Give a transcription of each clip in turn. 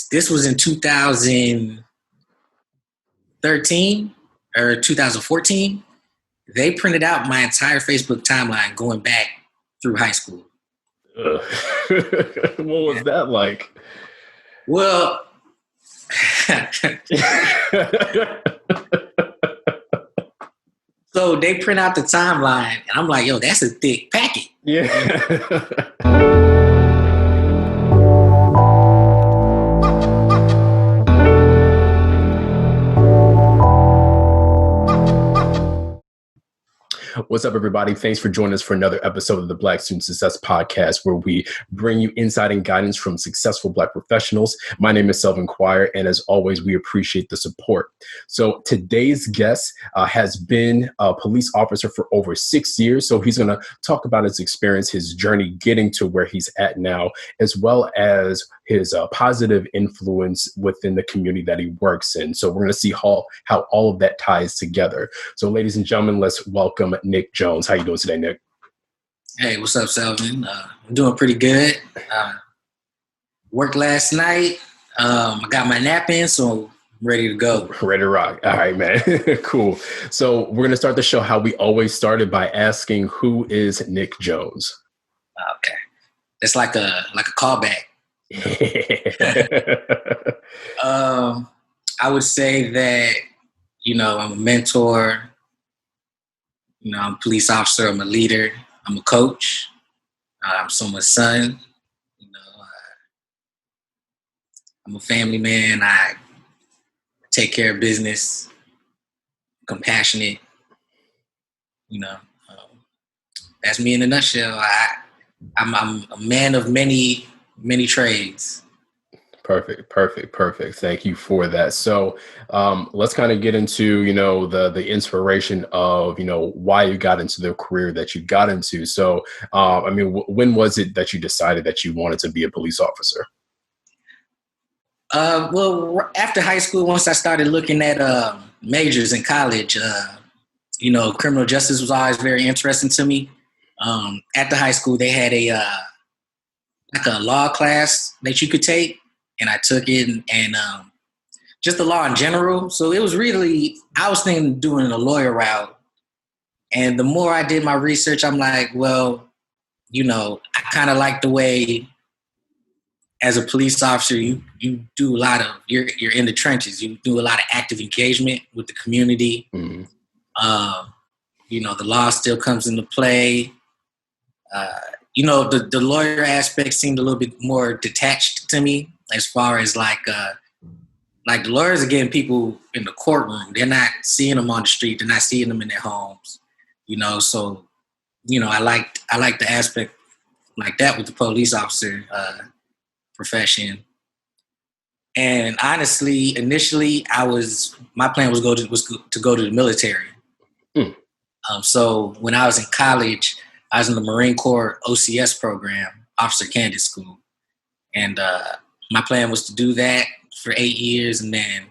this was in 2013 or 2014. They printed out my entire Facebook timeline going back through high school. What was that like? Well, so they print out the timeline, and I'm like, yo, that's a thick packet. Yeah. What's up, everybody? Thanks for joining us for another episode of the Black Student Success Podcast, where we bring you insight and guidance from successful Black professionals. My name is InQuire, and as always, we appreciate the support. So today's guest has been a police officer for over 6 years. So he's going to talk about his experience, his journey getting to where he's at now, as well as his positive influence within the community that he works in. So we're going to see how all of that ties together. So ladies and gentlemen, let's welcome Nick Jones. How you doing today, Nick? Hey, what's up, Selvin? I'm doing pretty good. Worked last night. I got my nap in, so I'm ready to go. Ready to rock. All right, man. Cool. So we're going to start the show how we always started, by asking, who is Nick Jones? Okay. It's like a callback. I would say that, I'm a mentor. I'm a police officer. I'm a leader. I'm a coach. I'm someone's son. I'm a family man. I take care of business. Compassionate. That's me in a nutshell. I'm a man of many trades. Perfect. Thank you for that. So let's kind of get into, the inspiration of, why you got into the career that you got into. So, when was it that you decided that you wanted to be a police officer? Well, after high school, once I started looking at majors in college, criminal justice was always very interesting to me. At the high school, they had a law class that you could take. And I took it and just the law in general. So it was really, I was thinking of doing a lawyer route. And the more I did my research, I'm like, well, I kind of like the way as a police officer, you do a lot of, you're in the trenches. You do a lot of active engagement with the community. Mm-hmm. The law still comes into play. The lawyer aspect seemed a little bit more detached to me. As far as like the lawyers are getting people in the courtroom, they're not seeing them on the street, they're not seeing them in their homes, So, I like the aspect like that with the police officer profession. And honestly, initially, my plan was to go to the military. Mm. So when I was in college, I was in the Marine Corps OCS program, Officer Candidate School, and my plan was to do that for 8 years and then,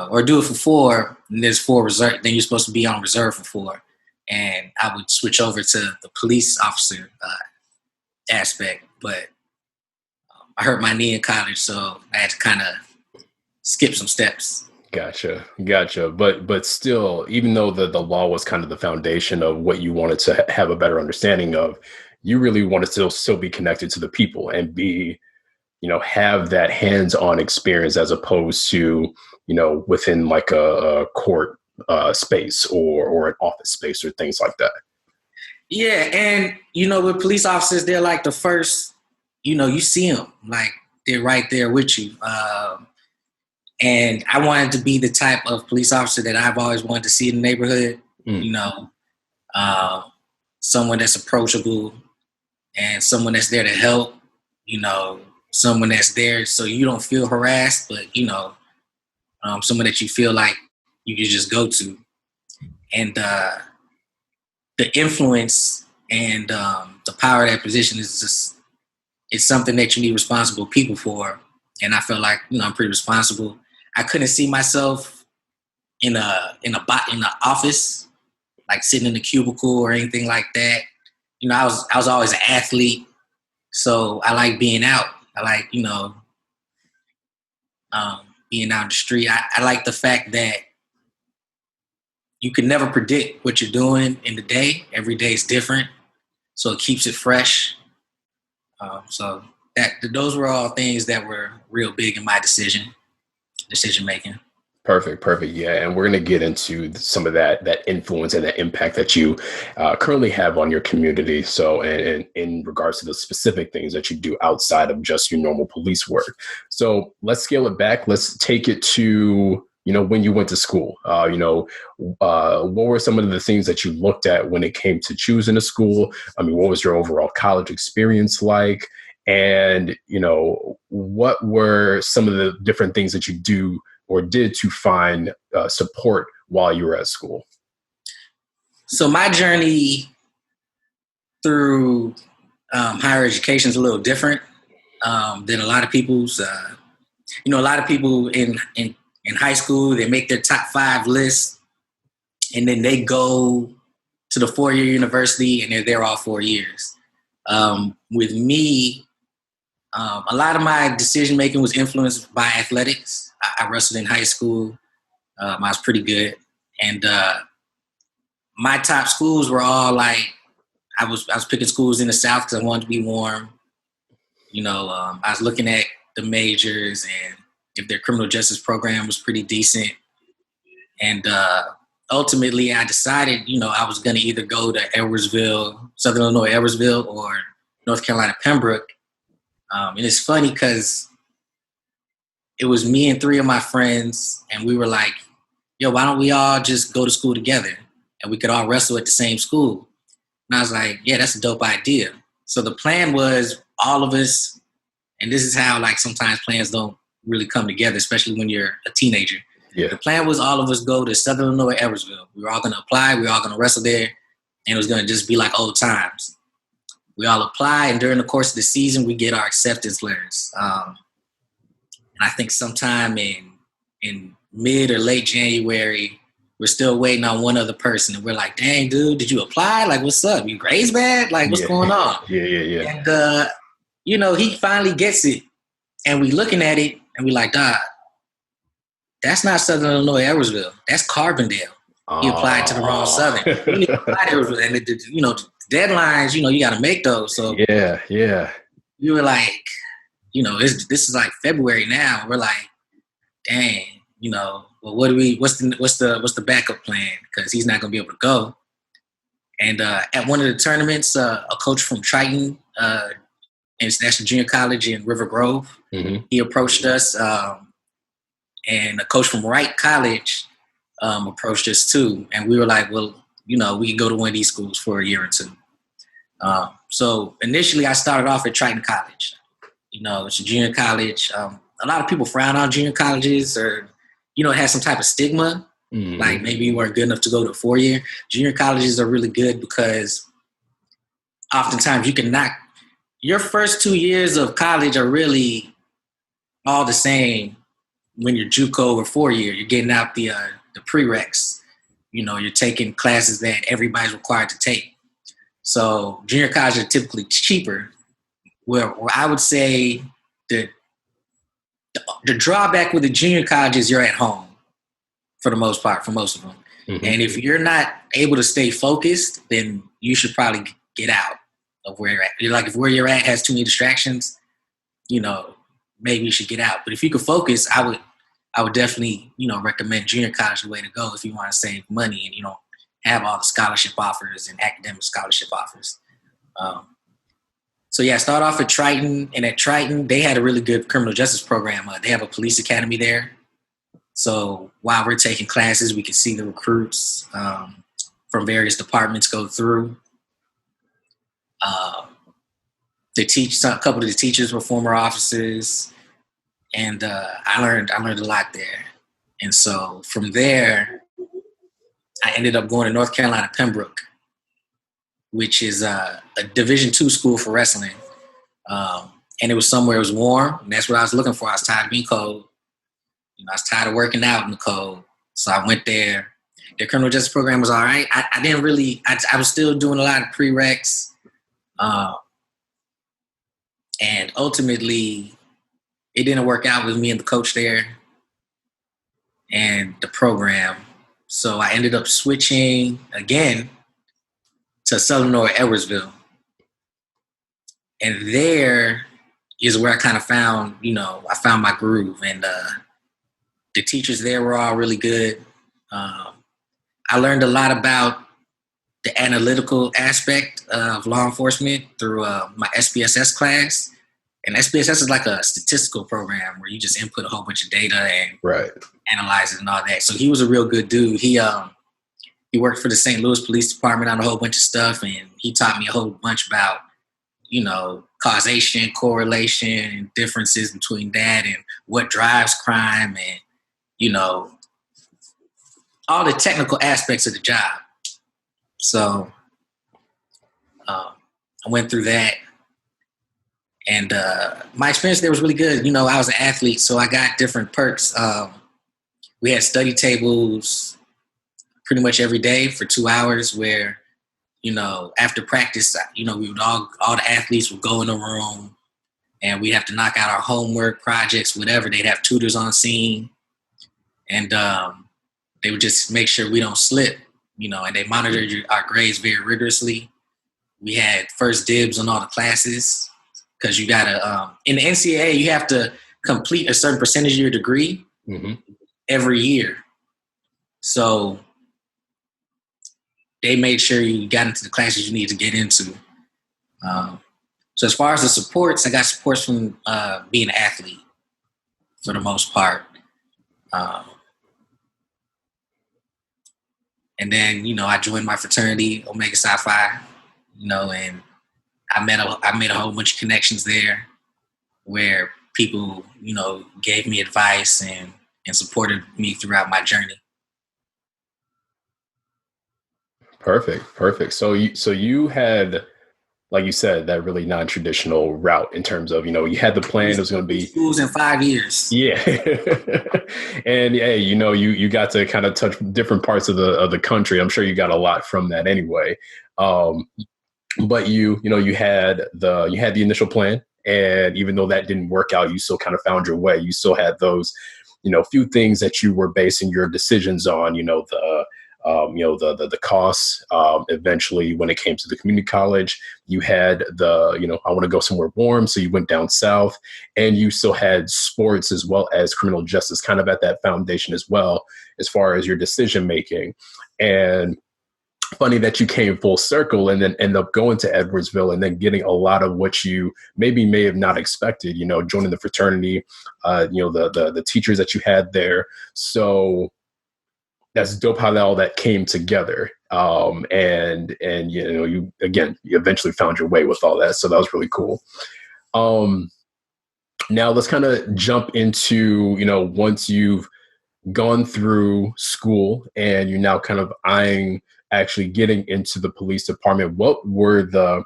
or do it for 4, and there's 4 reserve. Then you're supposed to be on reserve for 4. And I would switch over to the police officer aspect. But I hurt my knee in college, so I had to kind of skip some steps. Gotcha. But still, even though the law was kind of the foundation of what you wanted to have a better understanding of, you really wanted to still be connected to the people and be, have that hands-on experience as opposed to, within like a court space or an office space or things like that. Yeah. And, with police officers, they're like the first, you see them, like they're right there with you. And I wanted to be the type of police officer that I've always wanted to see in the neighborhood, someone that's approachable and someone that's there to help, someone that's there so you don't feel harassed, but, someone that you feel like you can just go to. And the influence and the power of that position is just, it's something that you need responsible people for. And I feel like, I'm pretty responsible. I couldn't see myself in an office, like sitting in a cubicle or anything like that. I was always an athlete, so I like being out. I like, being out in the street. I like the fact that you can never predict what you're doing in the day. Every day is different, so it keeps it fresh. So those were all things that were real big in my decision making. Perfect. Yeah. And we're going to get into some of that influence and that impact that you currently have on your community. So, and in regards to the specific things that you do outside of just your normal police work. So let's scale it back. Let's take it to, when you went to school. What were some of the things that you looked at when it came to choosing a school? I mean, what was your overall college experience like? And, what were some of the different things that you do or did to find support while you were at school? So my journey through higher education is a little different than a lot of people's. A lot of people in high school, they make their top 5 list, and then they go to the 4-year university, and they're there all 4 years. With me, a lot of my decision making was influenced by athletics. I wrestled in high school. I was pretty good, and my top schools were all like I was picking schools in the South because I wanted to be warm. I was looking at the majors and if their criminal justice program was pretty decent, and ultimately I decided I was going to either go to Southern Illinois Edwardsville, or North Carolina Pembroke. And it's funny because it was me and 3 of my friends, and we were like, yo, why don't we all just go to school together and we could all wrestle at the same school? And I was like, yeah, that's a dope idea. So the plan was all of us, and this is how like sometimes plans don't really come together, especially when you're a teenager. Yeah. The plan was all of us go to Southern Illinois Edwardsville. We were all going to apply. We were all going to wrestle there, and it was going to just be like old times. We all apply, and during the course of the season, we get our acceptance letters. And I think sometime in mid or late January, we're still waiting on one other person. And we're like, dang, dude, did you apply? Like, what's up? Your grades bad? Like, what's going on? Yeah. And, he finally gets it. And we looking at it, and we like, dog, that's not Southern Illinois Edwardsville. That's Carbondale. He applied to the wrong Southern. He applied to Edwardsville. And, the deadlines, you got to make those. So yeah. We were like, this is like February now. We're like, dang, well, what's the backup plan? Because he's not going to be able to go. And at one of the tournaments, a coach from Triton International Junior College in River Grove, he approached us, and a coach from Wright College approached us too. And we were like, well, we can go to one of these schools for a year or 2. So initially I started off at Triton College. It's a junior college. A lot of people frown on junior colleges, or, it has some type of stigma. Like maybe you weren't good enough to go to a 4-year. Junior colleges are really good because oftentimes you can knock your first 2 years of college are really all the same when you're JUCO or 4-year. You're getting out the prereqs. You're taking classes that everybody's required to take. So junior colleges are typically cheaper. Where I would say the drawback with the junior college is you're at home for the most part, for most of them. And if you're not able to stay focused, then you should probably get out of where you're at. Like if where you're at has too many distractions, maybe you should get out. But if you could focus, I would definitely, recommend junior college the way to go if you want to save money and you don't have all the scholarship offers and academic scholarship offers. So yeah, start off at Triton, and at Triton, they had a really good criminal justice program. They have a police academy there. So while we're taking classes, we can see the recruits from various departments go through. A couple of the teachers were former officers, and I learned a lot there. And so from there, I ended up going to North Carolina Pembroke, which is a Division II school for wrestling. And it was somewhere it was warm, and that's what I was looking for. I was tired of being cold. I was tired of working out in the cold. So I went there. Their criminal justice program was all right. I didn't really, I was still doing a lot of prereqs. And ultimately, it didn't work out with me and the coach there and the program. So I ended up switching again to Southern Illinois Edwardsville. And there is where I kind of found, I found my groove. And the teachers there were all really good. I learned a lot about the analytical aspect of law enforcement through my SPSS class. And SPSS is like a statistical program where you just input a whole bunch of data and analyze it and all that. So he was a real good dude. He worked for the St. Louis Police Department on a whole bunch of stuff, and he taught me a whole bunch about, causation, correlation, differences between that and what drives crime and, all the technical aspects of the job. So I went through that. And my experience there was really good. I was an athlete, so I got different perks. We had study tables pretty much every day for 2 hours where, after practice, we would all the athletes would go in a room and we'd have to knock out our homework, projects, whatever. They'd have tutors on scene. And they would just make sure we don't slip, and they monitored our grades very rigorously. We had first dibs on all the classes. Because you got to, in the NCAA, you have to complete a certain percentage of your degree every year. So they made sure you got into the classes you need to get into. So as far as the supports, I got supports from being an athlete for the most part. And then, I joined my fraternity, Omega Psi Phi, and I made a whole bunch of connections there where people, gave me advice and supported me throughout my journey. Perfect. So you had, like you said, that really non-traditional route in terms of, you had the plan. It was going to be schools in 5 years. Yeah. And hey, you got to kind of touch different parts of the country. I'm sure you got a lot from that anyway. But you had the initial plan, and even though that didn't work out, you still kind of found your way. You still had those, few things that you were basing your decisions on. The costs. Eventually, when it came to the community college, you had I want to go somewhere warm, so you went down south, and you still had sports as well as criminal justice, kind of at that foundation as well, as far as your decision making. And funny that you came full circle and then end up going to Edwardsville and then getting a lot of what you may have not expected, joining the fraternity, the teachers that you had there. So that's dope how all that came together. And you eventually found your way with all that. So that was really cool. Now let's kind of jump into, once you've gone through school and you're now kind of eyeing actually getting into the police department, what were the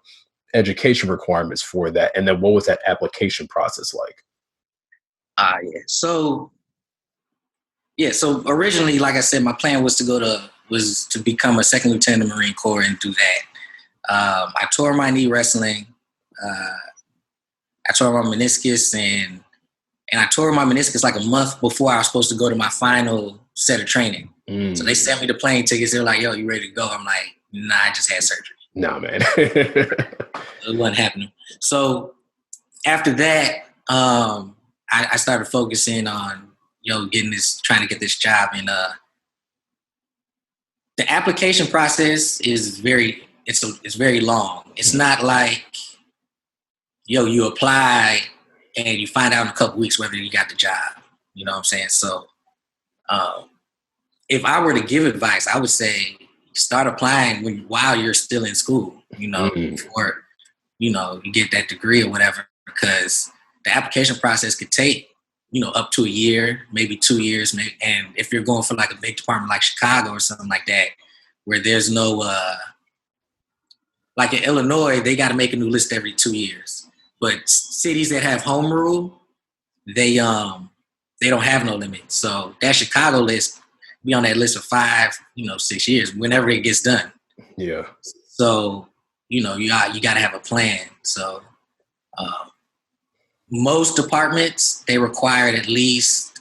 education requirements for that? And then what was that application process like? So originally, like I said, my plan was to become a second lieutenant in the Marine Corps and do that. I tore my knee wrestling. I tore my meniscus and I tore my meniscus like a month before I was supposed to go to my final set of training. So they sent me the plane tickets. They're like, "Yo, you ready to go?" I'm like, "Nah, I just had surgery." Nah, man. It wasn't happening. So after that, I started focusing on, trying to get this job. And the application process is very long. It's not like, you apply and you find out in a couple weeks whether you got the job. You know what I'm saying? So if I were to give advice, I would say start applying while you're still in school, before, you get that degree or whatever, because the application process could take, up to a year, maybe 2 years. And if you're going for like a big department like Chicago or something like that, where there's no, like in Illinois, they got to make a new list every 2 years. But cities that have home rule, they don't have no limit. So that Chicago list, be on that list for 5, 6 years, whenever it gets done. Yeah. So, you got to have a plan. So most departments, they required at least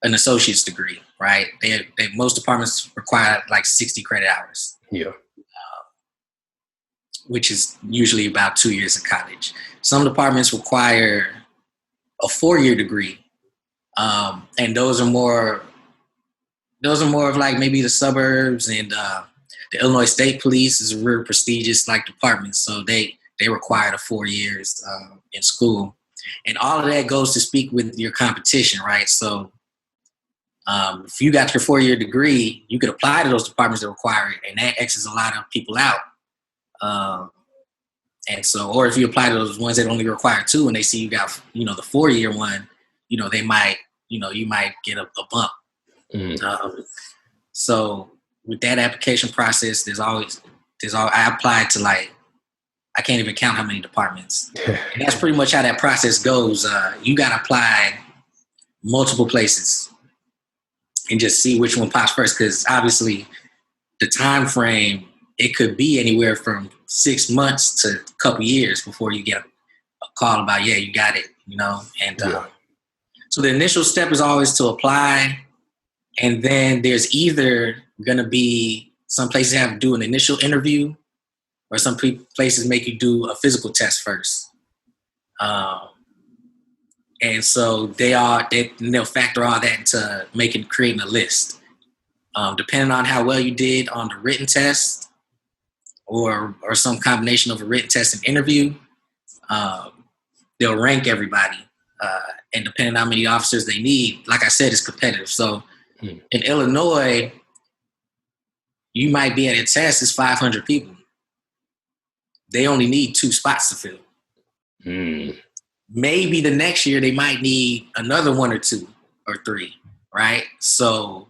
an associate's degree, right? Most departments require like 60 credit hours. Yeah. Which is usually about 2 years of college. Some departments require a 4-year degree, and those are more of like maybe the suburbs, and the Illinois State Police is a real prestigious like department, so they require the 4 years in school, and all of that goes to speak with your competition, right? So if you got your 4-year degree, you could apply to those departments that require it, and that X's a lot of people out. And so, or if you apply to those ones that only require 2, and they see you got, the 4-year one, they might, you might get a bump. So with that application process, I applied to like, I can't even count how many departments. And that's pretty much how that process goes. You got to apply multiple places and just see which one pops first. Cause obviously the time frame, it could be anywhere from 6 months to a couple years before you get a call about, yeah, you got it, And so the initial step is always to apply. And then there's either going to be some places have to do an initial interview, or some places make you do a physical test first. And so they'll factor all that into creating a list. Depending on how well you did on the written test, or some combination of a written test and interview, they'll rank everybody. And depending on how many officers they need, like I said, it's competitive. So in Illinois, you might be at a test, it's 500 people. They only need 2 spots to fill. Maybe the next year they might need another 1 or 2 or 3, right? So,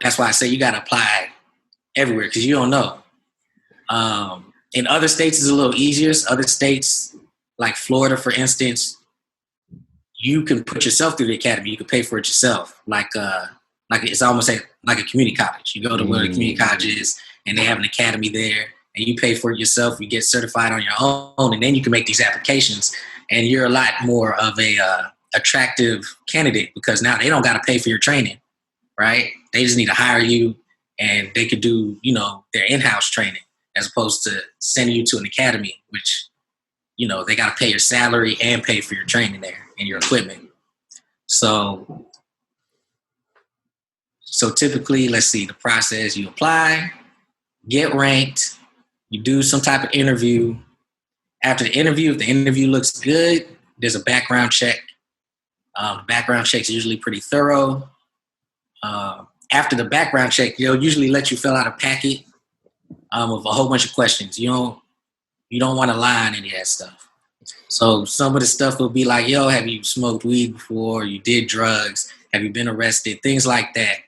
that's why I say you got to apply everywhere, because you don't know. In other states, it's a little easier. Other states, like Florida, for instance, you can put yourself through the academy. You can pay for it yourself. Like it's almost like a community college. You go to where the community college is, and they have an academy there, and you pay for it yourself. You get certified on your own, and then you can make these applications, and you're a lot more of a attractive candidate, because now they don't got to pay for your training, right? They just need to hire you, and they could do, their in-house training, as opposed to sending you to an academy, which, they got to pay your salary and pay for your training there and your equipment. So typically, let's see, the process: you apply, get ranked, you do some type of interview. After the interview, if the interview looks good, there's a background check. Background check's usually pretty thorough. After the background check, they'll usually let you fill out a packet of a whole bunch of questions. You don't want to lie on any of that stuff. So some of the stuff will be like, yo, have you smoked weed before? You did drugs? Have you been arrested? Things like that.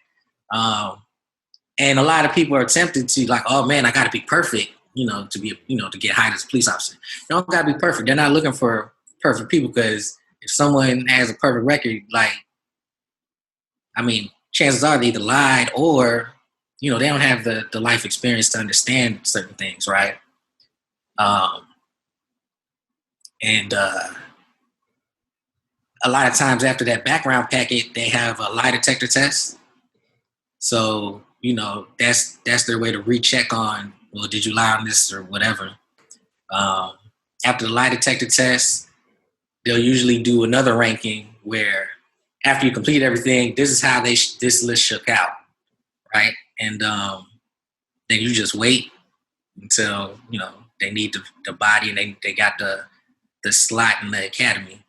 And a lot of people are tempted to like, oh man, I got to be perfect, to be, to get hired as a police officer. You don't got to be perfect. They're not looking for perfect people, because if someone has a perfect record, chances are they either lied or, they don't have the life experience to understand certain things, right? And a lot of times after that background packet, they have a lie detector test. So, that's their way to recheck on, well, did you lie on this or whatever. After the lie detector test, they'll usually do another ranking where after you complete everything, this is how this list shook out, right? And then you just wait until, they need the body, and they got the slot in the academy.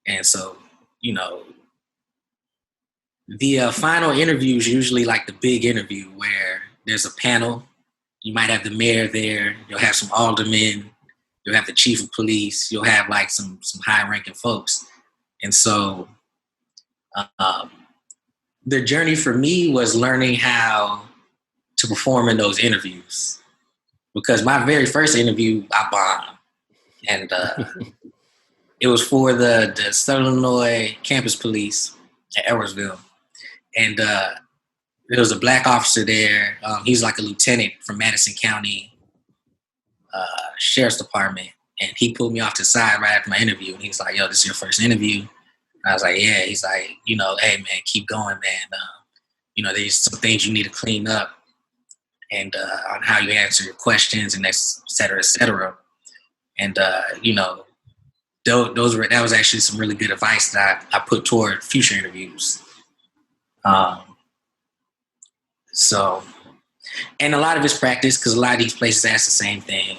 And so, the final interview is usually like the big interview where there's a panel. You might have the mayor there. You'll have some aldermen. You'll have the chief of police. You'll have like some high-ranking folks. And so the journey for me was learning how to perform in those interviews, because my very first interview, I bombed. And it was for the Southern Illinois Campus Police at Edwardsville. And there was a black officer there. He's like a lieutenant from Madison County. sheriff's department, and he pulled me off to the side right after my interview, and he's like, "Yo, this is your first interview." And I was like, "Yeah." He's like, "Hey man, keep going, man. There's some things you need to clean up, and on how you answer your questions, and et cetera, et cetera." And that was actually some really good advice that I put toward future interviews. So, and a lot of it's practice, because a lot of these places ask the same thing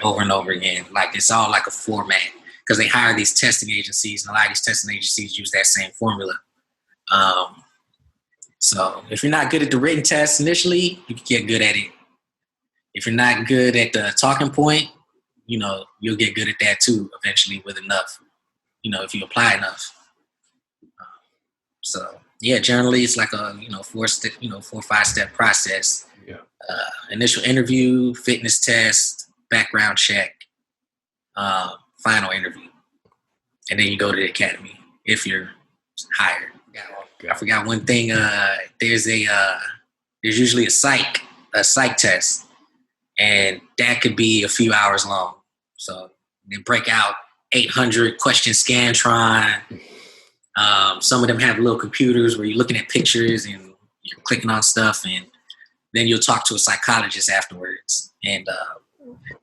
over and over again. Like, it's all like a format, because they hire these testing agencies, and a lot of these testing agencies use that same formula. So if you're not good at the written test initially, you can get good at it. If you're not good at the talking point, you'll get good at that too eventually with enough, if you apply enough. So yeah, generally it's like a 4 or 5 step process. Yeah. Initial interview, fitness test, background check, final interview, and then you go to the academy if you're hired. I forgot one thing. There's usually a psych test, and that could be a few hours long. So they break out 800 question Scantron. Some of them have little computers where you're looking at pictures and you're clicking on stuff, and then you'll talk to a psychologist afterwards, and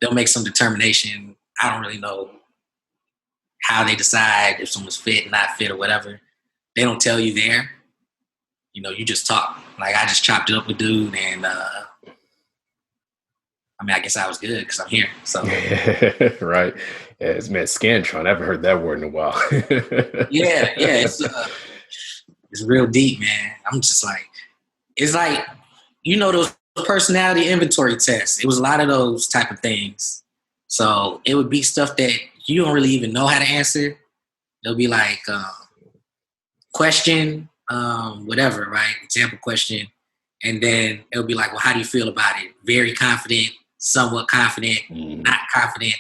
they'll make some determination. I don't really know how they decide if someone's fit, not fit, or whatever. They don't tell you there. You just talk. Like, I just chopped it up with dude, and I guess I was good because I'm here. So right. Yeah, man, Scantron. I haven't heard that word in a while. yeah, it's real deep, man. I'm just like, it's like, those personality inventory tests. It was a lot of those type of things. So it would be stuff that you don't really even know how to answer. It'll be like question, whatever, right? Example question. And then it'll be like, well, how do you feel about it? Very confident, somewhat confident, not confident,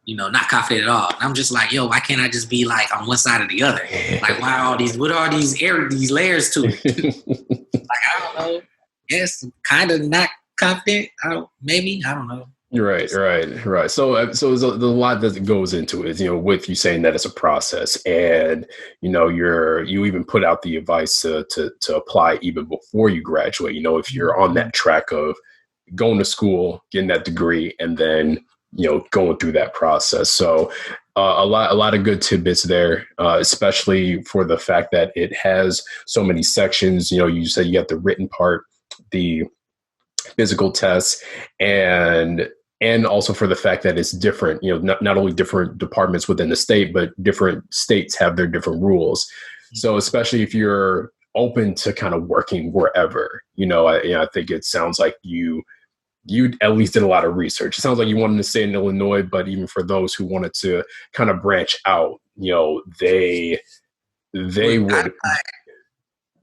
not confident at all. And I'm just like, yo, why can't I just be like on one side or the other? Like, what are these layers to it? Like, I don't know. Yes, kind of not confident. I don't know. Right. So there's a lot that goes into it, with you saying that it's a process, and, you even put out the advice to apply even before you graduate, if you're on that track of going to school, getting that degree, and then, going through that process. So a lot of good tidbits there, especially for the fact that it has so many sections. You said you got the written part, the physical tests, and also for the fact that it's different, not only different departments within the state, but different states have their different rules. So especially if you're open to kind of working wherever, I think it sounds like you at least did a lot of research. It sounds like you wanted to stay in Illinois, but even for those who wanted to kind of branch out, they would.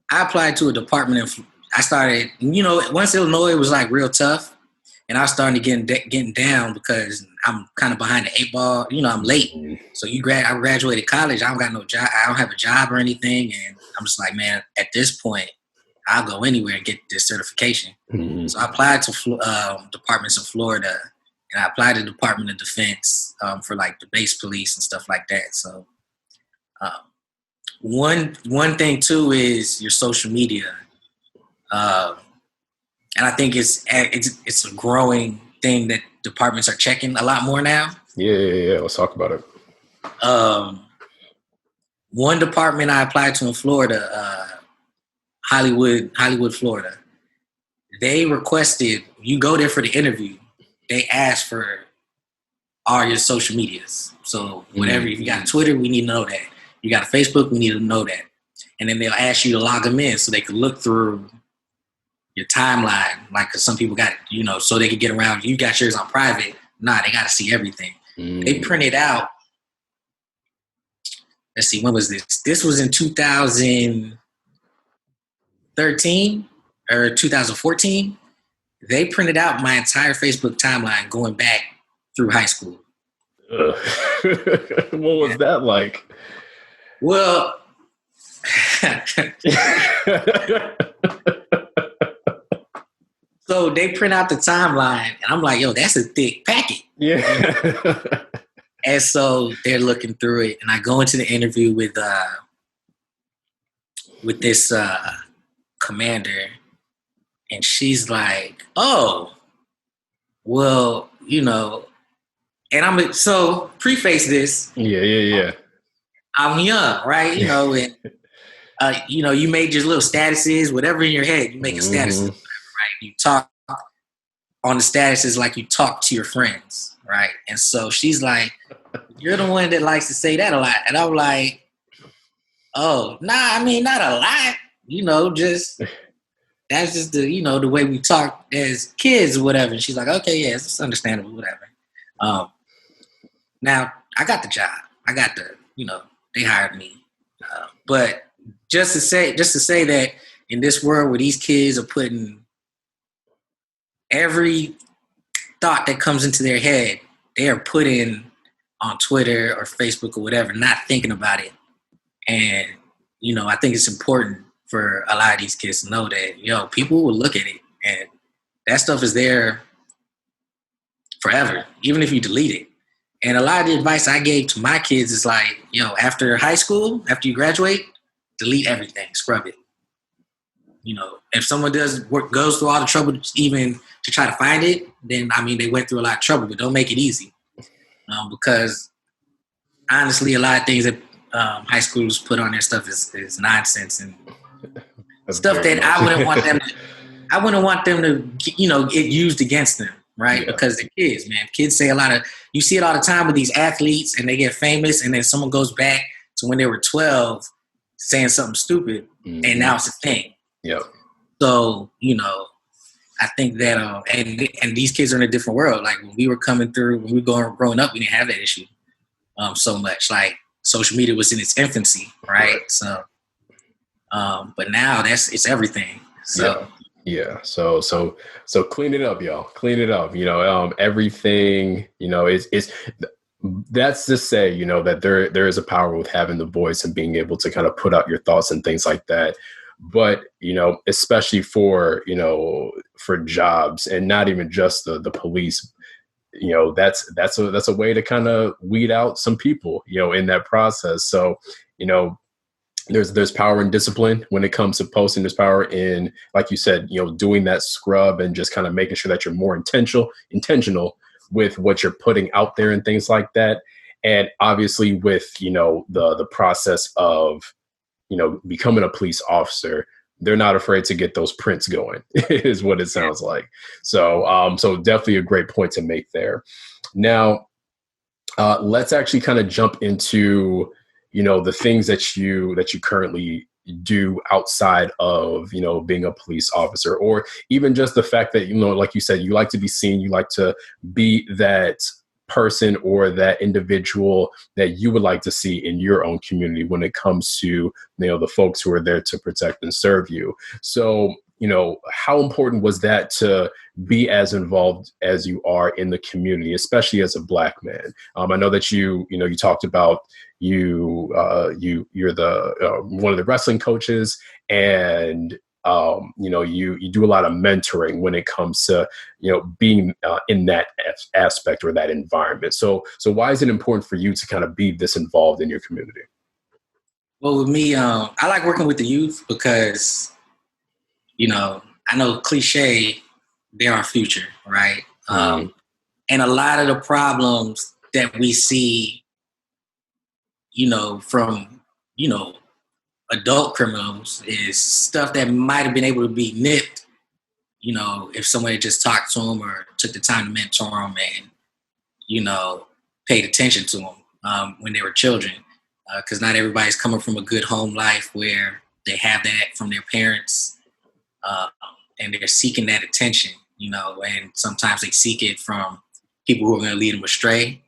I applied to a department I started, once Illinois was like real tough, and I was starting to getting down because I'm kind of behind the 8 ball. I'm late. So I graduated college. I don't got no job. I don't have a job or anything. And I'm just like, man, at this point, I'll go anywhere and get this certification. Mm-hmm. So I applied to departments in Florida, and I applied to the Department of Defense for like the base police and stuff like that. So one thing too is your social media. And I think it's a growing thing that departments are checking a lot more now. Yeah. Let's talk about it. One department I applied to in Florida, Hollywood, Florida, they requested you go there for the interview. They asked for all your social medias. So whatever, if you got Twitter, we need to know that. You got a Facebook, we need to know that. And then they'll ask you to log them in so they can look through your timeline, like, cause some people got, so they could get around. You got yours on private. Nah, they got to see everything. They printed out. Let's see, when was this? This was in 2013 or 2014. They printed out my entire Facebook timeline going back through high school. What was that like? Well, so they print out the timeline, and I'm like, yo, that's a thick packet. Yeah. And so they're looking through it, and I go into the interview with this commander, and she's like, "Oh, well, and so preface this. Yeah. I'm young, right? And you made your little statuses, whatever in your head, you make a status, Mm-hmm. right? You talk on the statuses like you talk to your friends, right? And so she's like, "You're the one that likes to say that a lot," and I'm like, "Oh, nah, I mean not a lot, just." That's just the way we talk as kids or whatever. And she's like, okay, yeah, it's understandable, whatever. Um, Now I got the job. I got they hired me. But just to say that in this world where these kids are putting every thought that comes into their head, they are putting on Twitter or Facebook or whatever, not thinking about it. And, I think it's important for a lot of these kids to know that, people will look at it and that stuff is there forever, even if you delete it. And a lot of the advice I gave to my kids is like, after high school, after you graduate, delete everything, scrub it. If someone goes through all the trouble even to try to find it, then they went through a lot of trouble, but don't make it easy. Because honestly, a lot of things that high schoolers put on their stuff is nonsense and stuff that I wouldn't want them to. I wouldn't want them to, get used against them, right? Yeah. Because they're kids, man. Kids say you see it all the time with these athletes and they get famous and then someone goes back to when they were 12 saying something stupid and now it's a thing. Yep. So, I think that, and these kids are in a different world. Like when we were growing up, we didn't have that issue so much. Like social media was in its infancy, right? So, but now it's everything. So. Yeah. So clean it up, y'all. Clean it up. Everything, is that's to say, that there is a power with having the voice and being able to kind of put out your thoughts and things like that. But, especially for jobs and not even just the police, that's a way to kind of weed out some people, in that process. So, there's power in discipline when it comes to posting. There's power in, like you said, doing that scrub and just kind of making sure that you're more intentional with what you're putting out there and things like that. And obviously with, the process of, becoming a police officer, they're not afraid to get those prints going is what it sounds like. So, so definitely a great point to make there. Now, let's actually kind of jump into, the things that you currently do outside of, being a police officer, or even just the fact that, like you said, you like to be seen, you like to be that person or that individual that you would like to see in your own community when it comes to, the folks who are there to protect and serve you. So, how important was that to be as involved as you are in the community, especially as a Black man? I know that you talked about you're the one of the wrestling coaches, and you do a lot of mentoring when it comes to being in that aspect or that environment. So why is it important for you to kind of be this involved in your community? Well, with me, I like working with the youth because I know cliche, they're our future, right? And a lot of the problems that we see, from, adult criminals is stuff that might have been able to be nipped, if somebody just talked to them or took the time to mentor them and, paid attention to them when they were children. Because not everybody's coming from a good home life where they have that from their parents. And they're seeking that attention, and sometimes they seek it from people who are going to lead them astray,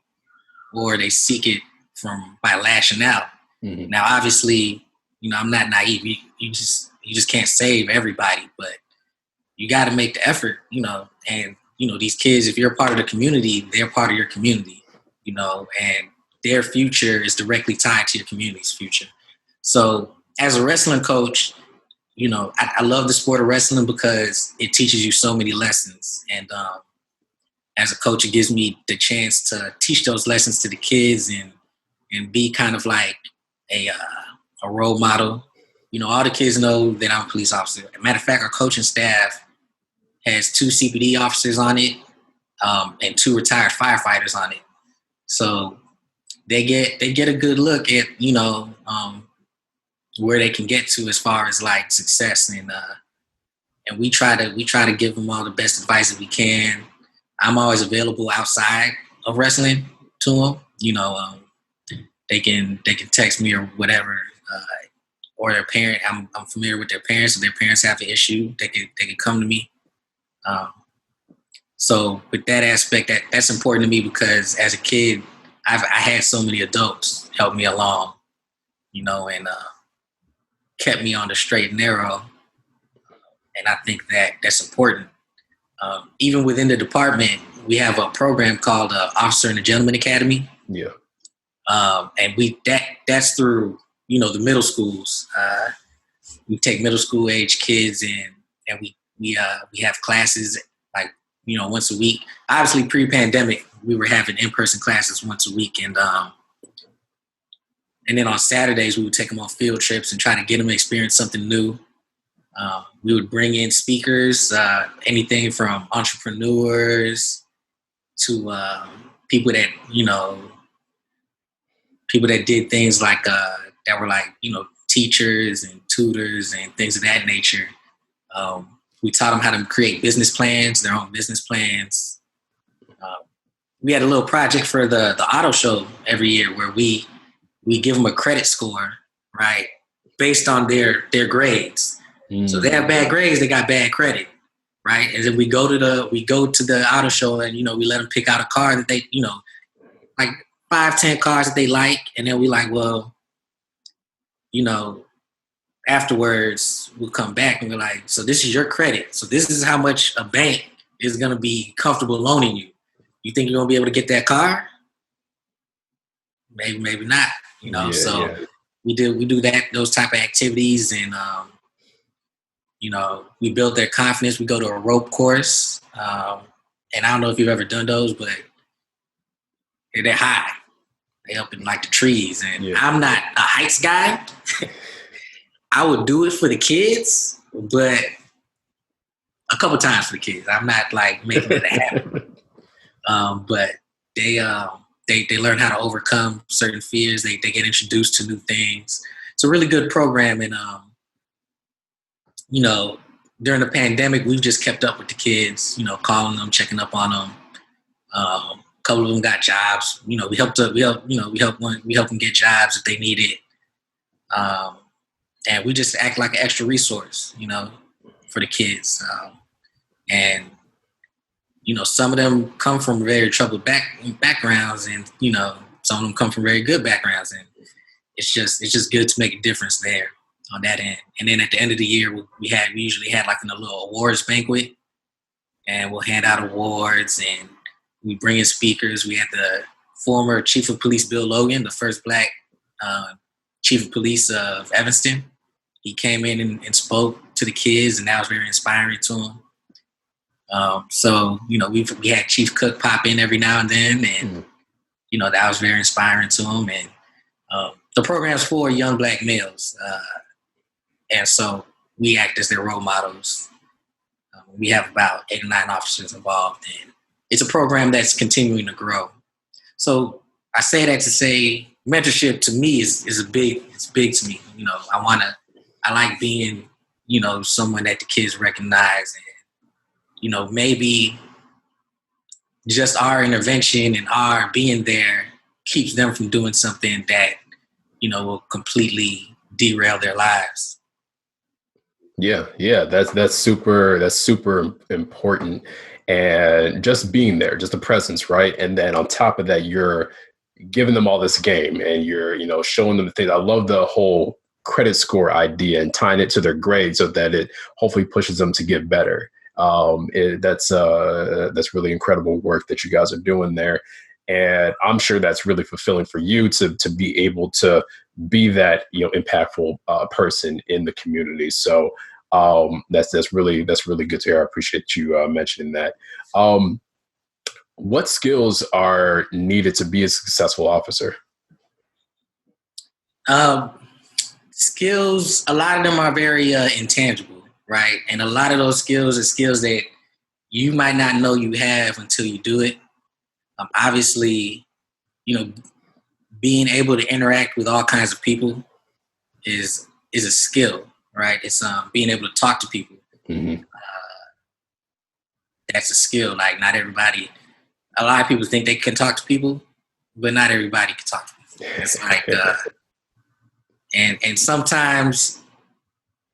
or they seek it by lashing out. Mm-hmm. Now, obviously, I'm not naive. You just can't save everybody, but you got to make the effort, and, these kids, if you're a part of the community, they're part of your community, and their future is directly tied to your community's future. So as a wrestling coach, I love the sport of wrestling because it teaches you so many lessons. And as a coach, it gives me the chance to teach those lessons to the kids and be kind of like a role model. All the kids know that I'm a police officer. As a matter of fact, our coaching staff has 2 CPD officers on it, and 2 retired firefighters on it. So they get a good look at where they can get to as far as like success, and we try to give them all the best advice that we can. I'm always available outside of wrestling to them. They can text me or whatever, or their parent. I'm familiar with their parents. If their parents have an issue, they can come to me. So with that aspect, that's important to me because as a kid, I had so many adults help me along, and kept me on the straight and narrow. And I think that's important. Even within the department, we have a program called Officer and the Gentleman Academy. Yeah. And that's through, the middle schools. We take middle school age kids and we have classes like, once a week. Obviously pre-pandemic, we were having in-person classes once a week. And then on Saturdays, we would take them on field trips and try to get them to experience something new. We would bring in speakers, anything from entrepreneurs to people that did things like that were like teachers and tutors and things of that nature. We taught them how to create business plans, their own business plans. We had a little project for the auto show every year where we give them a credit score, right, based on their grades. So they have bad grades, they got bad credit, right? And then we go to the auto show and we let them pick out a car that they like 5-10 cars that they like, and then we like, well, afterwards we'll come back and we're like, so this is your credit, so this is how much a bank is going to be comfortable loaning you. You think you're going to be able to get that car? Maybe not. We do those type of activities, and we build their confidence. We go to a rope course, and I don't know if you've ever done those, but they're high. They up in like the trees, and I'm not a heights guy. I would do it for the kids, but a couple times for the kids. I'm not like making it a habit. But they learn how to overcome certain fears. They get introduced to new things. It's a really good program, and during the pandemic, we've just kept up with the kids. Calling them, checking up on them. A couple of them got jobs. We help them get jobs if they need it. And we just act like an extra resource, for the kids. And some of them come from very troubled backgrounds, and some of them come from very good backgrounds, and it's just good to make a difference there on that end. And then at the end of the year, we usually had like a little awards banquet, and we'll hand out awards, and we bring in speakers. We had the former Chief of Police Bill Logan, the first Black Chief of Police of Evanston. He came in and spoke to the kids, and that was very inspiring to them. So we had Chief Cook pop in every now and then, and that was very inspiring to them. And the program's for young Black males, and so we act as their role models. We have about 8 or 9 officers involved, and it's a program that's continuing to grow. So I say that to say mentorship to me is big to me. I like being someone that the kids recognize, and maybe just our intervention and our being there keeps them from doing something that will completely derail their lives. Yeah, that's super important. And just being there, just the presence, right? And then on top of that, you're giving them all this game, and you're showing them the things. I love the whole credit score idea and tying it to their grade so that it hopefully pushes them to get better. That's really incredible work that you guys are doing there. And I'm sure that's really fulfilling for you to be able to be that, impactful person in the community. So that's really good to hear. I appreciate you mentioning that. What skills are needed to be a successful officer? Um, Skills, a lot of them are very intangible, right? And a lot of those skills are skills that you might not know you have until you do it. Obviously, you know, being able to interact with all kinds of people is a skill, right? It's being able to talk to people. Mm-hmm. That's a skill. Like not everybody. A lot of people think they can talk to people, but not everybody can talk to people. It's like, and sometimes,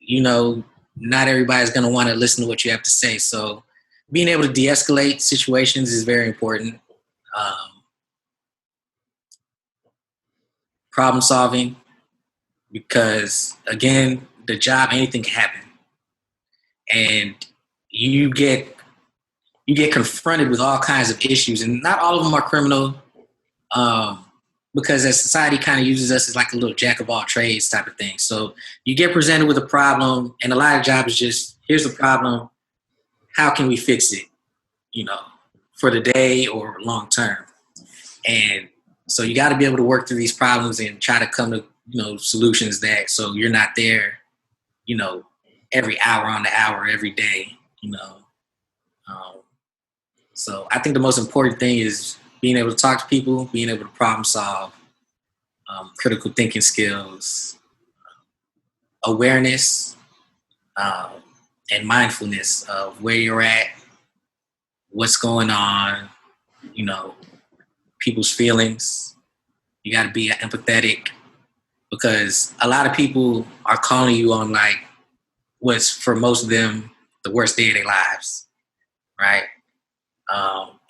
not everybody's going to want to listen to what you have to say. So, being able to de-escalate situations is very important. Problem solving, because again, the job, anything can happen, and you get confronted with all kinds of issues, and not all of them are criminal. Because as society kind of uses us as like a little jack of all trades type of thing. So you get presented with a problem, and a lot of jobs is just, here's the problem, how can we fix it, for the day or long term. And so you got to be able to work through these problems and try to come to, solutions that, so you're not there, every hour on the hour, every day, So I think the most important thing is being able to talk to people, being able to problem solve, critical thinking skills, awareness, and mindfulness of where you're at, what's going on, people's feelings. You got to be empathetic, because a lot of people are calling you on like what's for most of them the worst day of their lives, right?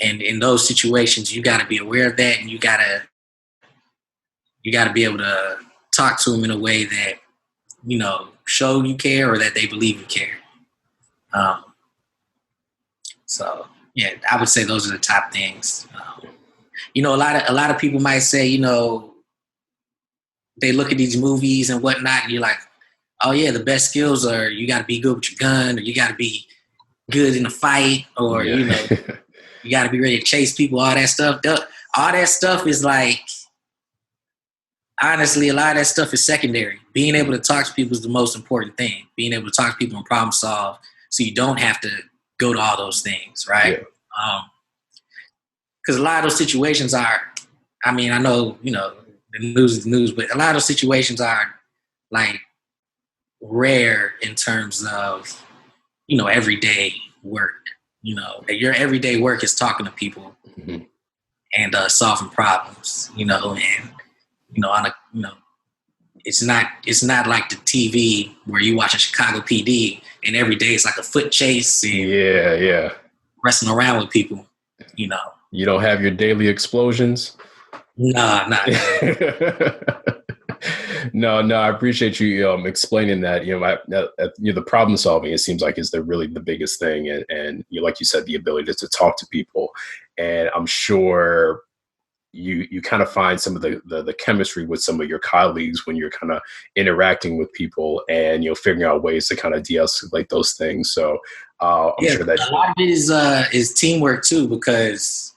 And in those situations, you got to be aware of that, and you got to be able to talk to them in a way that, show you care or that they believe you care. So yeah, I would say those are the top things. A lot of people might say, they look at these movies and whatnot, and you're like, oh yeah, the best skills are you got to be good with your gun, or you got to be good in a fight, or Yeah. you got to be ready to chase people. All that stuff. All that stuff is like, honestly, a lot of that stuff is secondary. Being able to talk to people is the most important thing. Being able to talk to people and problem solve, so you don't have to go to all those things, right? Because a lot of those situations are, I mean, I know, the news is the news, but a lot of those situations are like rare in terms of, everyday work. Your everyday work is talking to people, Mm-hmm. and solving problems, and on a, it's not like the TV where you watch a Chicago PD and every day it's like a foot chase and Yeah. wrestling around with people, You don't have your daily explosions. Nah. No, I appreciate you explaining that. The problem solving, it seems like, is really the biggest thing, and like you said, the ability to talk to people, and I'm sure you kind of find some of the chemistry with some of your colleagues when you're kind of interacting with people, and figuring out ways to kind of de-escalate those things. So I'm sure that a lot of it is teamwork too, because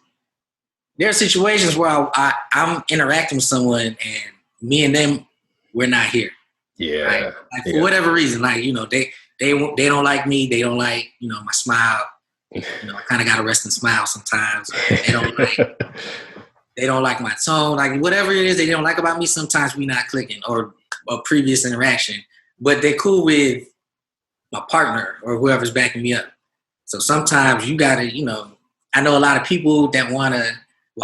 there are situations where I'm interacting with someone and me and them, we're not here. Yeah. Right? Like for whatever reason, like, they don't like me. They don't like, my smile. I kind of got a resting smile sometimes. They don't like my tone. Like whatever it is they don't like about me, sometimes we not clicking, or a previous interaction. But they're cool with my partner or whoever's backing me up. So sometimes you got to, I know a lot of people that want to,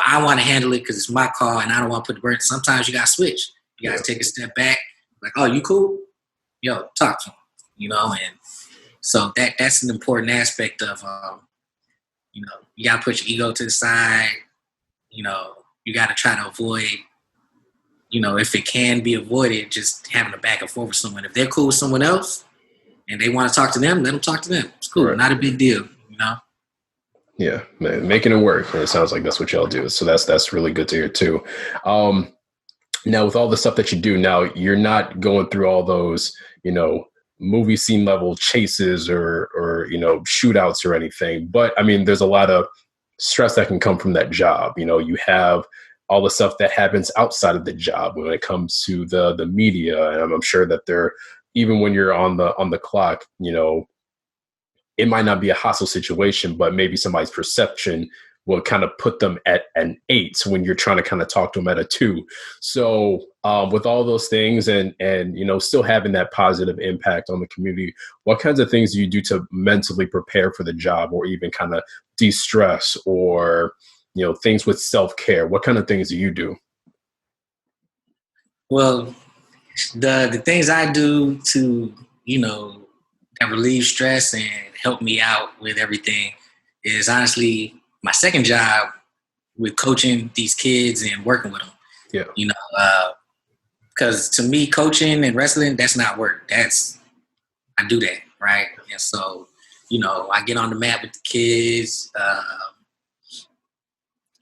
I want to handle it because it's my call and I don't want to put the burden. Sometimes you got to switch. You got to take a step back. Like, oh, you cool? Yo, talk to him, and so that's an important aspect of, you got to put your ego to the side. You got to try to avoid, if it can be avoided, just having a back and forth with someone. If they're cool with someone else and they want to talk to them, let them talk to them. It's cool. Right. Not a big deal, Yeah, man, making it work. And it sounds like that's what y'all do. So that's really good to hear too. Now, with all the stuff that you do now, you're not going through all those, movie scene level chases or shootouts or anything. But I mean, there's a lot of stress that can come from that job. You have all the stuff that happens outside of the job when it comes to the media. And I'm sure that even when you're on the clock, it might not be a hostile situation, but maybe somebody's perception will kind of put them at an 8 when you're trying to kind of talk to them at a 2. So with all those things and still having that positive impact on the community, what kinds of things do you do to mentally prepare for the job, or even kind of de-stress, or things with self-care? What kind of things do you do? Well, the things I do to, that relieve stress and help me out with everything is honestly my second job with coaching these kids and working with them. Yeah. Because to me, coaching and wrestling, that's not work. I do that, right? And so, I get on the mat with the kids,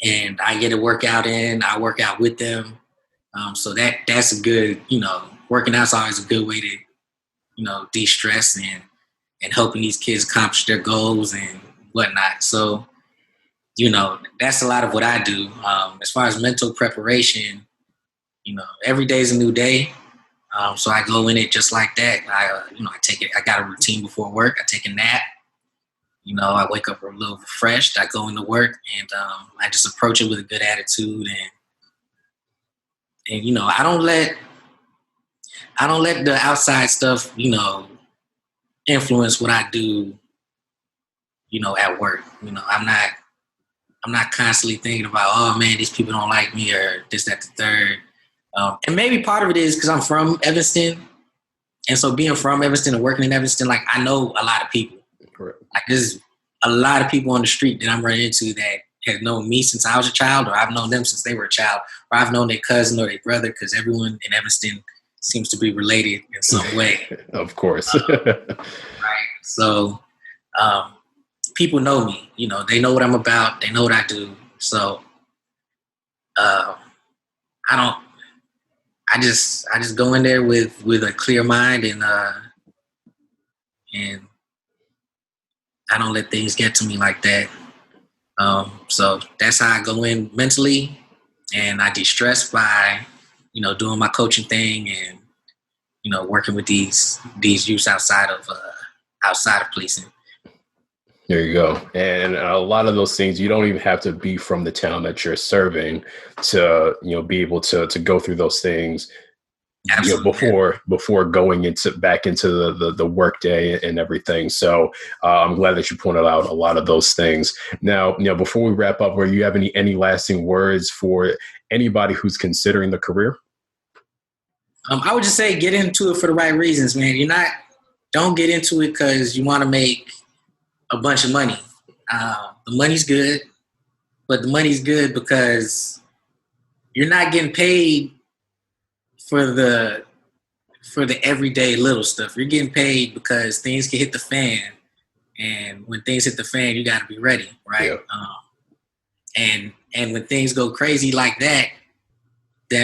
and I get a workout in. I work out with them. So that's a good, working out's always a good way to, de-stress and helping these kids accomplish their goals and whatnot. So, that's a lot of what I do. As far as mental preparation, every day is a new day. So I go in it just like that. I take it. I got a routine before work. I take a nap. I wake up a little refreshed. I go into work, and I just approach it with a good attitude. And I don't let the outside stuff, influence what I do, at work. I'm not constantly thinking about, oh man, these people don't like me, or this, that, the third. And maybe part of it is because I'm from Evanston. And so being from Evanston and working in Evanston, like, I know a lot of people. Correct. Like, there's a lot of people on the street that I'm running into that have known me since I was a child, or I've known them since they were a child, or I've known their cousin or their brother, because everyone in Evanston seems to be related in some way. Of course. Right. So people know me. They know what I'm about. They know what I do. So I just go in there with a clear mind, and I don't let things get to me like that. So that's how I go in mentally, and I de-stress by, doing my coaching thing and, working with these youths outside of policing. There you go. And a lot of those things, you don't even have to be from the town that you're serving to, be able to go through those things. Before going back into the work day and everything. So I'm glad that you pointed out a lot of those things. Now, before we wrap up, where you have any lasting words for anybody who's considering the career? I would just say get into it for the right reasons, man. Don't get into it because you want to make a bunch of money. The money's good, but the money's good because you're not getting paid for the everyday little stuff. You're getting paid because things can hit the fan, and when things hit the fan, you got to be ready, right? Yeah. And when things go crazy like that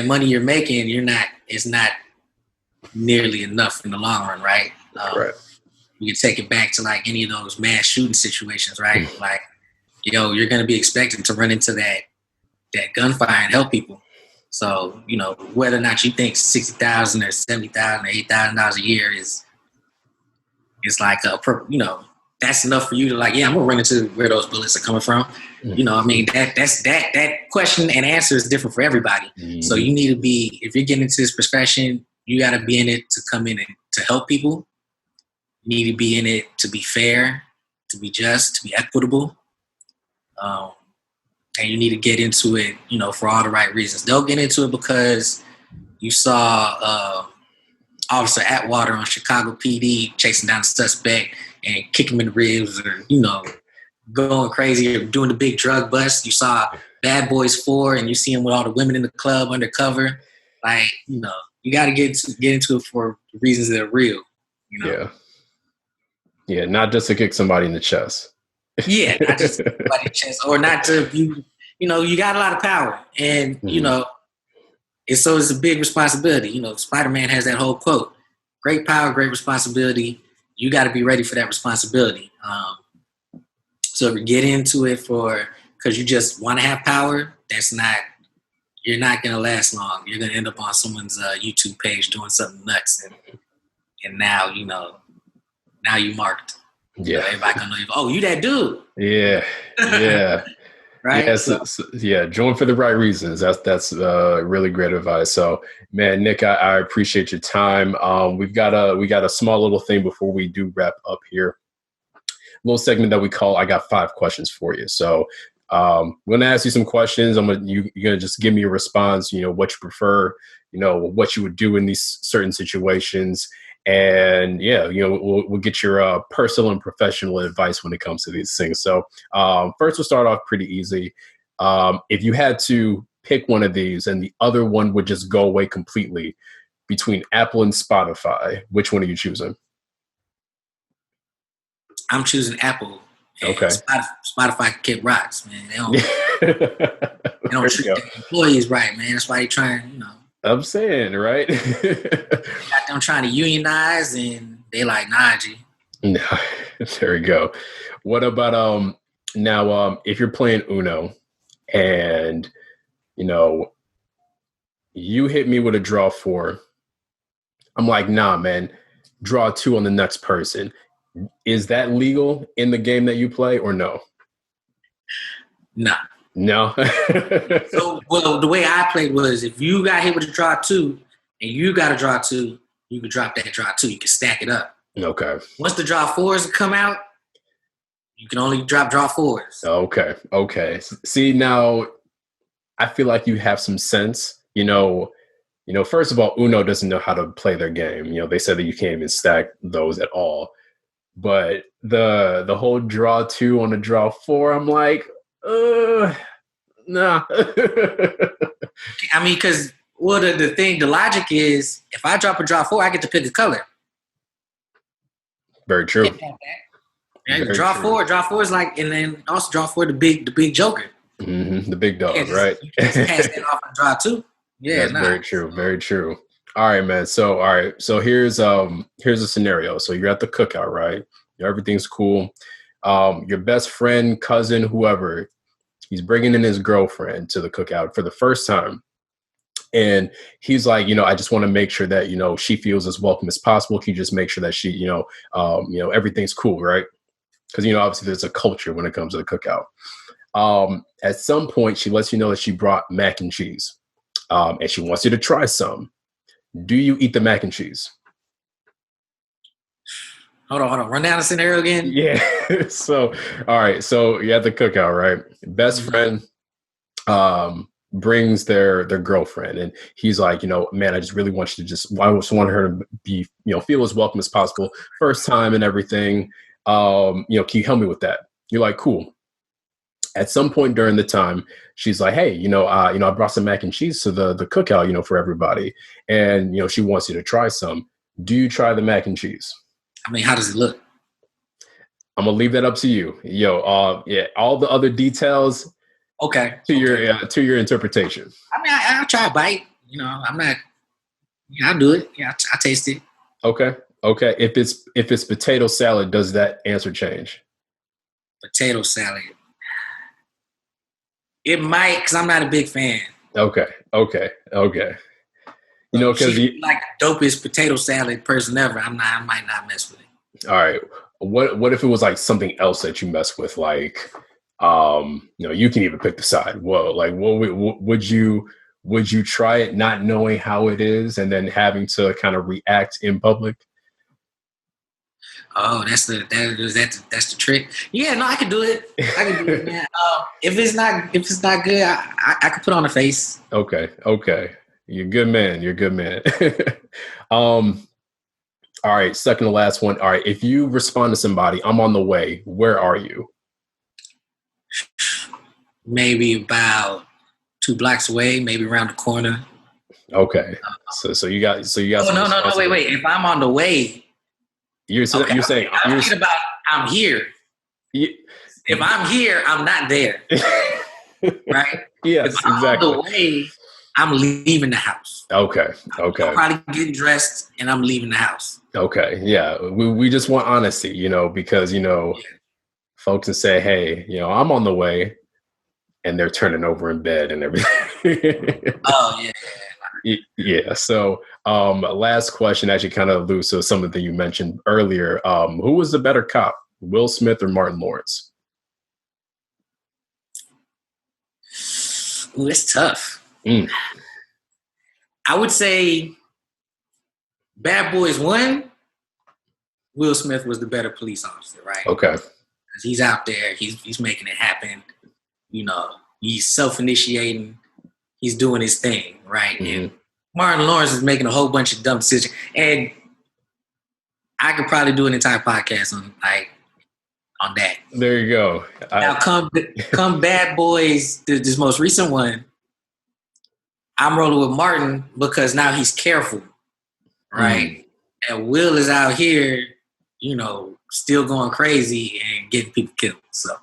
money you're making, it's not nearly enough in the long run, right? Right. You can take it back to like any of those mass shooting situations, right? Like, you're going to be expected to run into that gunfire and help people. So, whether or not you think $60,000 or $70,000 or $8,000 a year is like that's enough for you to like, yeah, I'm gonna run into where those bullets are coming from. That question and answer is different for everybody. Mm-hmm. So you need to be, if you're getting into this profession, you got to be in it to come in and to help people. You need to be in it to be fair, to be just, to be equitable. And you need to get into it, for all the right reasons. Don't get into it because you saw Officer Atwater on Chicago PD chasing down the suspect and kick him in the ribs, or, going crazy or doing the big drug bust. You saw Bad Boys 4 and you see him with all the women in the club undercover. Like, you got to get into it for reasons that are real. Yeah, not just to kick somebody in the chest. Yeah, not just to kick somebody in the chest, or not to, you got a lot of power, and it's a big responsibility. Spider-Man has that whole quote: "Great power, great responsibility." You got to be ready for that responsibility. So if you get into it because you just want to have power, you're not going to last long. You're going to end up on someone's YouTube page doing something nuts. And now, now you marked. Yeah. Everybody going to know, oh, you that dude. Yeah. Yeah. Right. Yeah, yeah, join for the right reasons. That's really great advice. So, man, Nick, I appreciate your time. We got a small little thing before we do wrap up here. Little segment that we call "I Got 5 Questions for You." So, I'm going to ask you some questions. You're going to just give me a response. What you prefer. What you would do in these certain situations. And yeah, we'll get your personal and professional advice when it comes to these things. So first, we'll start off pretty easy. If you had to pick one of these and the other one would just go away completely between Apple and Spotify, which one are you choosing? I'm choosing Apple. Okay. Spotify kick rocks, man. They don't treat their employees right, man. That's why they trying, I'm saying, right? Got them trying to unionize, and they like, nah, G. No, there we go. What about now? If you're playing Uno, and you hit me with a draw 4, I'm like, nah, man. Draw 2 on the next person. Is that legal in the game that you play, or no? Nah. No. So, well, the way I played was if you got hit with a draw 2 and you got a draw 2, you can drop that draw 2. You can stack it up. Okay. Once the draw 4s come out, you can only drop draw 4s. Okay. See, now I feel like you have some sense. First of all, Uno doesn't know how to play their game. They said that you can't even stack those at all. But the whole draw 2 on the draw 4, I'm like, nah. I mean, because the logic is, if I drop a draw 4, I get to pick the color. Very true. And draw 4 is like, and then also draw 4 the big joker. Mm-hmm. The big dog, right? You can't just pass that off and draw 2. Yeah, that's very true. Very true. All right, man. So here's a scenario. So you're at the cookout, right? Everything's cool. Your best friend, cousin, whoever, he's bringing in his girlfriend to the cookout for the first time. And he's like, I just want to make sure that, she feels as welcome as possible. Can you just make sure that she, everything's cool, right? Because, obviously there's a culture when it comes to the cookout. At some point, she lets you know that she brought mac and cheese. And she wants you to try some. Do you eat the mac and cheese? Hold on. Run down the scenario again. Yeah. So, all right. So you're at the cookout, right? Best friend brings their girlfriend, and he's like, man, I just really want you to I just want her to be, feel as welcome as possible. First time and everything. Can you help me with that? You're like, cool. At some point during the time, she's like, hey, I brought some mac and cheese to the cookout, for everybody. And, she wants you to try some. Do you try the mac and cheese? I mean, how does it look? I'm going to leave that up to you. All the other details. Okay. To your interpretation. I mean, I'll try a bite. I'm not, I'll do it. Yeah, I'll taste it. Okay. If it's potato salad, does that answer change? Potato salad. It might, because I'm not a big fan. Okay. Because you like the dopest potato salad person ever. I might not mess with it. All right. What if it was like something else that you mess with? Like, you can even pick the side. Whoa, like, would you try it not knowing how it is and then having to kind of react in public? Oh, that's the trick. Yeah, no, I can do it. Man. If it's not good, I can put on a face. Okay. You're a good man. All right, second to last one. All right, if you respond to somebody, I'm on the way. Where are you? Maybe about 2 blocks away, maybe around the corner. Okay. So you got. Oh, no, wait. If I'm on the way. You're saying I'm thinking about I'm here. If I'm here, I'm not there. Right? Yes, if I'm exactly. on the way, I'm leaving the house. Okay. I'm probably getting dressed and I'm leaving the house. Okay. Yeah. We just want honesty, because folks can say, hey, I'm on the way. and they're turning over in bed and everything. Oh yeah. Yeah. So, last question actually kind of alludes to something you mentioned earlier. Who was the better cop, Will Smith or Martin Lawrence? Ooh, it's tough. Mm. I would say Bad Boys 1, Will Smith was the better police officer, right? Okay. He's out there, he's making it happen. You know, he's self-initiating, he's doing his thing, right? Mm-hmm. And Martin Lawrence is making a whole bunch of dumb decisions. And I could probably do an entire podcast on that. There you go. Now come Bad Boys, this most recent one, I'm rolling with Martin because now he's careful, right? And Will is out here, you know, still going crazy and getting people killed. So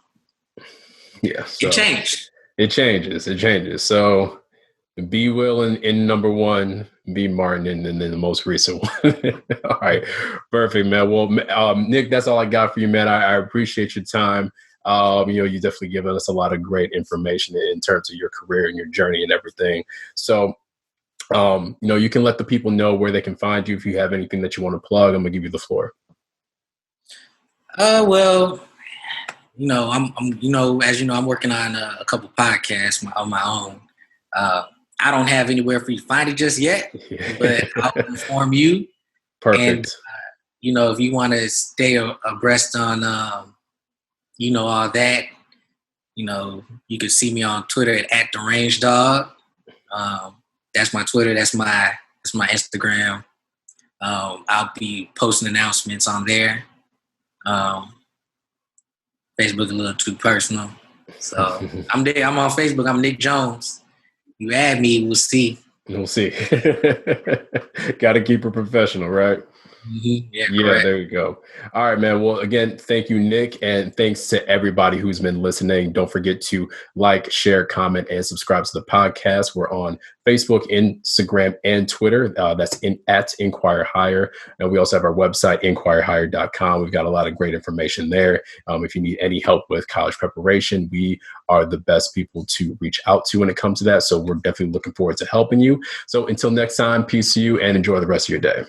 yeah, so it changed. It changes. So be Will in number 1, be Martin in the most recent one. All right, perfect, man. Well, Nick, that's all I got for you, man. I appreciate your time. You definitely given us a lot of great information in terms of your career and your journey and everything. So, you can let the people know where they can find you. If you have anything that you want to plug, I'm gonna give you the floor. Well, I'm as you know, I'm working on a couple podcasts on my own. I don't have anywhere for you to find it just yet, but I'll inform you. Perfect. And, if you want to stay abreast on, all that, you can see me on Twitter at the Range Dog. That's my Twitter. That's my Instagram. I'll be posting announcements on there. Facebook a little too personal. So I'm there. I'm on Facebook. I'm Nick Jones. You add me, we'll see. We'll see. Got to keep it professional, right? Mm-hmm. Yeah, there you go. All right, man. Well, again, thank you, Nick, and thanks to everybody who's been listening. Don't forget to like, share, comment, and subscribe to the podcast. We're on Facebook, Instagram, and Twitter. That's at InQuire Hire. And we also have our website, InQuireHire.com. We've got a lot of great information there. If you need any help with college preparation, we are the best people to reach out to when it comes to that. So we're definitely looking forward to helping you. So until next time, peace to you and enjoy the rest of your day.